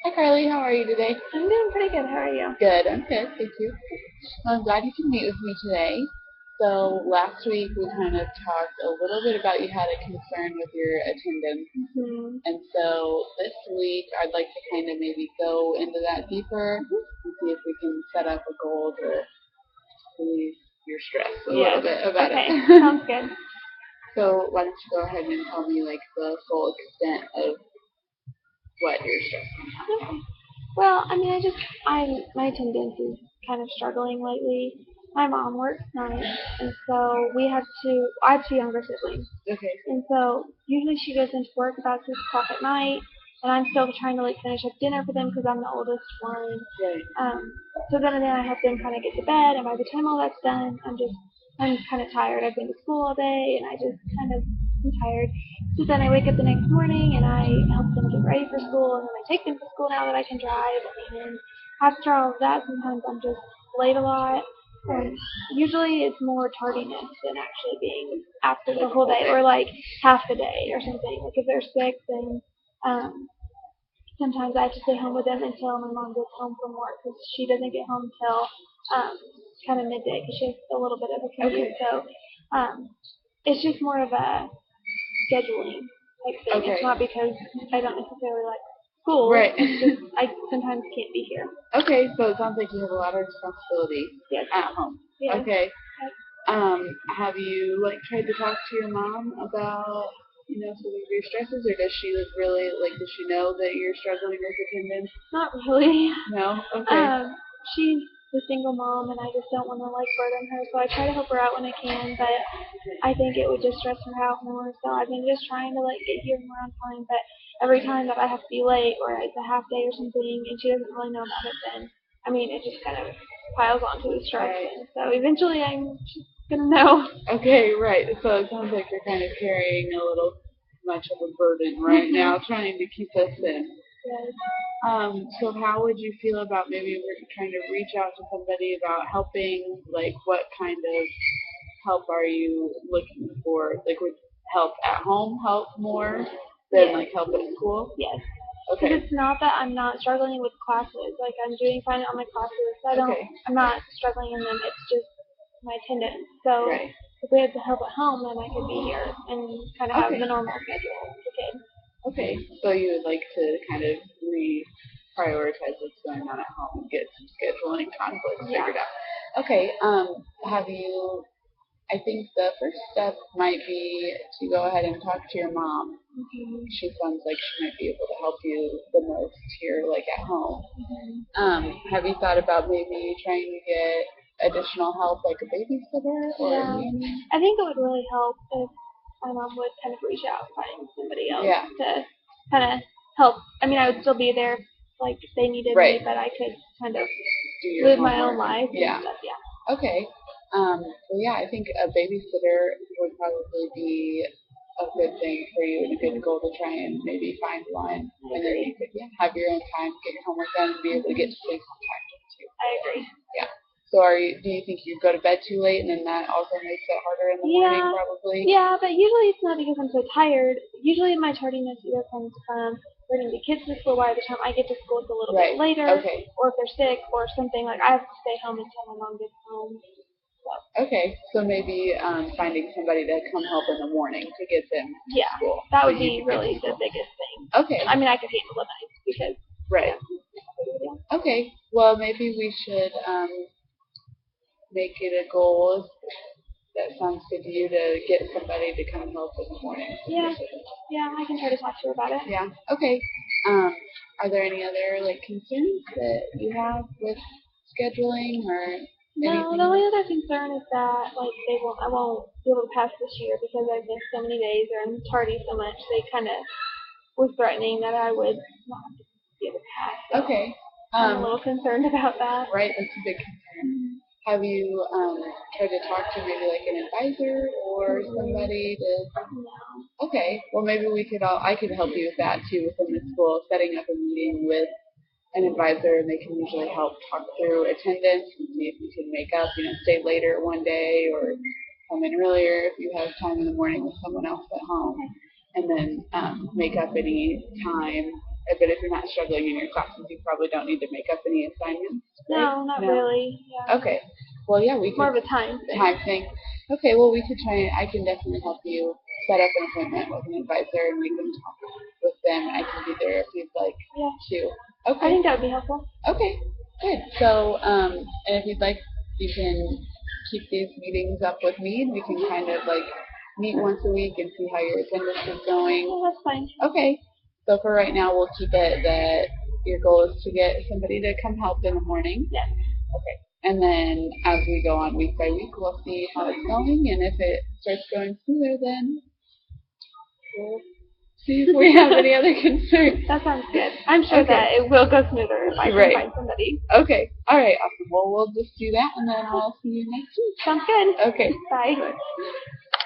Hi Carly, how are you today? I'm doing pretty good. How are you? Good, I'm good, thank you. Well, I'm glad you can meet with me today. So last week we kind of talked a little bit about you had a concern with your attendance, Hmm. and so this week I'd like to kind of maybe go into that deeper and see if we can set up a goal to relieve your stress a little Yes. bit about Okay. it. Sounds good. So why don't you go ahead and tell me like the full extent of what you're stressing about? Okay. Well, I mean, my attendance is kind of struggling lately. My mom works nights, and so I have two younger siblings, Okay, and so usually she goes into work about 6 o'clock at night, and I'm still trying to like finish up dinner for them because I'm the oldest one. right. Um, so then I help them kind of get to bed, and by the time all that's done, I'm kind of tired. I've been to school all day, and I just kind of am tired. So then I wake up the next morning and I help them get ready for school, and then I take them to school now that I can drive. And after all of that, sometimes I'm just late a lot. And usually it's more tardiness than actually being absent the Like a whole whole day, day. or like half the day or something. Like if they're sick, then um, sometimes I have to stay home with them until my mom gets home from work because she doesn't get home till um, kind of midday because she has a little bit of a commute. Okay. So um, it's just more of a scheduling type thing. Okay. It's not because I don't necessarily like school. Right. It's just I sometimes can't be here. Okay, so it sounds like you have a lot of responsibility Yes. at home. Yes. Okay. Have you like tried to talk to your mom about, some of your stresses, or does she really like does she know that you're struggling with attendance? Not really. No? Okay. Um, she's a single mom, and I just don't want to like burden her. So I try to help her out when I can, but I think it would just stress her out more. So I've been just trying to like get here more on time. But every time that I have to be late or it's a half day or something, and she doesn't really know about it, then I mean it just kind of piles onto the stress. Right. And so eventually I'm just gonna know. Okay, right. So it sounds like you're kind of carrying a little much of a burden right now, trying to keep us in. Yes. So how would you feel about maybe we're trying to reach out to somebody about helping? Like, what kind of help are you looking for? Like, would help at home help more than Yes. like help at school? Yes. Because Okay. it's not that I'm not struggling with classes. Like I'm doing fine in all my classes. Okay. I'm not struggling in them. It's just my attendance. So Right. if we had the help at home, then I could be here and kind of have Okay. the normal schedule as a kid. Okay. So you would like to kind of reprioritize what's going on at home and get some scheduling conflicts Yeah. figured out. Okay. Have you I think the first step might be to go ahead and talk to your mom. Mhm. She sounds like she might be able to help you the most here, like at home. Mhm. Have you thought about maybe trying to get additional help, like a babysitter or a Yeah. nanny? I think it would really help if my mom would kind of reach out and find somebody else Yeah, to kind of help. I mean, I would still be there if, like if they needed right. me, but I could kind of Do your live my own homework. life and Yeah. stuff. Yeah. Okay. Well, yeah, I think a babysitter would probably be a good thing for you and a good goal to try and maybe find one. I And then agree. you could, yeah, have your own time, get your homework done, and be able to get to stay contacted too. I agree. Yeah. So do you think you go to bed too late and then that also makes it harder in the morning Yeah, probably? yeah, but usually it's not because I'm so tired. Usually my tardiness either comes from bringing the kids to school by the time I get to school it's a little bit Right. later, Okay. or if they're sick or something, like I have to stay home until my mom gets home. So, Okay. So maybe finding somebody to come help in the morning to get them to yeah, school that so would you be can get to really the school. biggest thing. Okay. I mean, I could handle the nights because, Right. yeah. Okay. Well, maybe we should make it a goal. That sounds good to you to get somebody to come help in the morning. Yeah, yeah, I can try to talk to her about it. Yeah. Okay. Um, are there any other like concerns that you have with scheduling or No, the anything? only other concern is that like I won't be able to pass this year because I've missed so many days or I'm tardy so much. They kind of was threatening that I would not be able to pass. So Okay. I'm a Um, little concerned about that. right. That's a big concern. Have you tried to talk to maybe like an advisor or Mm-mm. somebody to? No. Okay. Well, maybe I could help you with that too within the school, setting up a meeting with an advisor, and they can usually help talk through attendance and see if you can make up, stay later one day or come in earlier if you have time in the morning with someone else at home, Okay. and then make up any time But if you're not struggling in your classes, you probably don't need to make up any assignments. Right? No, not really. Yeah. Okay. Well, yeah, we could. More of a time thing. Time thing. Okay. Well, we could try. I can definitely help you set up an appointment with an advisor, and we can talk with them. I can be there if you'd like to. Okay. I think that would be helpful. Okay. Good. So, and if you'd like, you can keep these meetings up with me, and we can kind of like meet once a week and see how your attendance is going. Yeah, that's fine. Okay. So for right now, we'll keep it that your goal is to get somebody to come help in the morning. Yes. Okay. And then as we go on week by week, we'll see how it's going, and if it starts going smoother, then we'll see if we have any other concerns. That sounds good. I'm sure that it will go smoother if I can find somebody. Okay. All right. Awesome. Well, we'll just do that, and then I'll see you next week. Sounds good. Okay. Bye. Bye.